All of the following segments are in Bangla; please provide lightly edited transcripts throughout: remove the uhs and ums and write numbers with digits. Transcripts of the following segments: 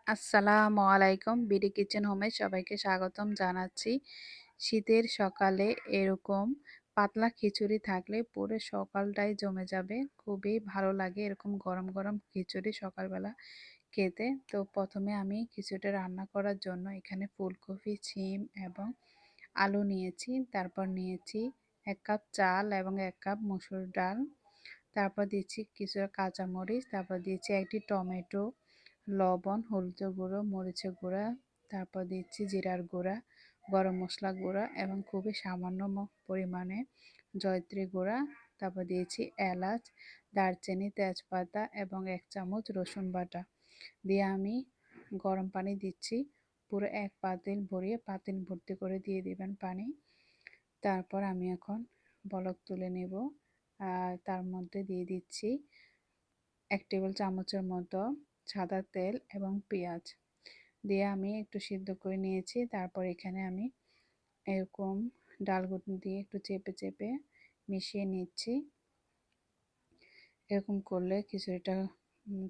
আসসালামু আলাইকুম। বিডি কিচেন হোমে সবাইকে স্বাগতম জানাচ্ছি। শীতের সকালে এরকম পাতলা খিচুড়ি থাকলে পুরো সকালটাই জমে যাবে। খুবই ভালো লাগে এরকম গরম গরম খিচুড়ি সকালবেলা খেতে। তো প্রথমে আমি খিচুড়িটা রান্না করার জন্য এখানে ফুলকপি, শিম এবং আলু নিয়েছি। তারপর নিয়েছি ১ কাপ চাল এবং ১ কাপ মসুর ডাল। তারপর দিচ্ছি কিছু কাঁচামরিচ, তারপর দিয়েছি একটি টমেটো, লবণ, হলুদের গুঁড়ো, মরিচের গুঁড়া, তারপর দিচ্ছি জিরার গুঁড়া, গরম মশলা গুঁড়া এবং খুবই সামান্য পরিমাণে জয়ত্রী গুঁড়া। তারপর দিয়েছি এলাচ, দারচিনি, তেজপাতা এবং ১ চামচ রসুন বাটা দিয়ে আমি গরম পানি দিচ্ছি। পুরো ১ পাতিল ভরিয়ে পাতিল ভর্তি করে দিয়ে দিবেন পানি। তারপর আমি এখন বলক তুলে নেব। আর তার মধ্যে দিয়ে দিচ্ছি ১ টেবিল চামচের মতো সাদা তেল এবং পেঁয়াজ দিয়ে আমি একটু সিদ্ধ করে নিয়েছি। তারপর এখানে আমি এরকম ডালগুলো দিয়ে একটু চেপে চেপে মিশিয়ে নিচ্ছি। এরকম করলে খিচুড়িটা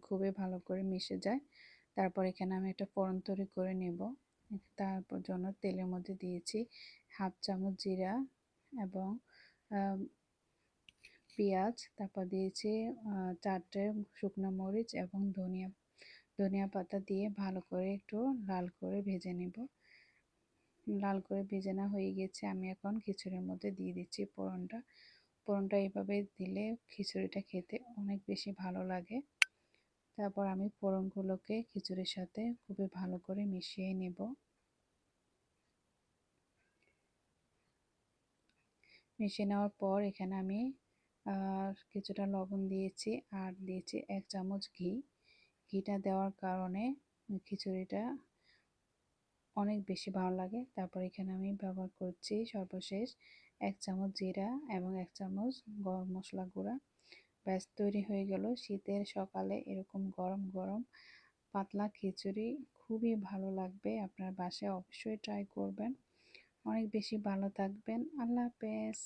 খুবই ভালো করে মিশে যায়। তারপর এখানে আমি একটা ফোড়ন তৈরি করে নেব। তারপর জন্য তেলের মধ্যে দিয়েছি 1/2 চামচ জিরা এবং পেঁয়াজ, তারপর দিয়েছি 4টে শুকনো মরিচ এবং ধনিয়া পাতা দিয়ে ভালো করে একটু লাল করে ভেজে নেব। লাল করে ভেজে না হয়ে গেছে, আমি এখন খিচুড়ির মধ্যে দিয়ে দিচ্ছি ফোড়নটা। ফোড়নটা এভাবে দিলে খিচুড়িটা খেতে অনেক বেশি ভালো লাগে। তারপর আমি ফোড়নগুলোকে খিচুড়ির সাথে খুবই ভালো করে মিশিয়ে নেব। মিশিয়ে নেওয়ার পর এখানে আমি কিছুটা লবণ দিয়েছি আর দিয়েছি 1 চামচ ঘি। ঘিটা দেওয়ার কারণে খিচুড়িটা অনেক বেশি ভালো লাগে। তারপর এখানে আমি ব্যবহার করছি সর্বশেষ 1 চামচ জিরা এবং 1 চামচ গরম মশলা গুঁড়া। ব্যাস তৈরি হয়ে গেল শীতের সকালে এরকম গরম গরম পাতলা খিচুড়ি। খুবই ভালো লাগবে, আপনার বাসায় অবশ্যই ট্রাই করবেন। অনেক বেশি ভালো থাকবেন। আল্লাহ হাফেজ।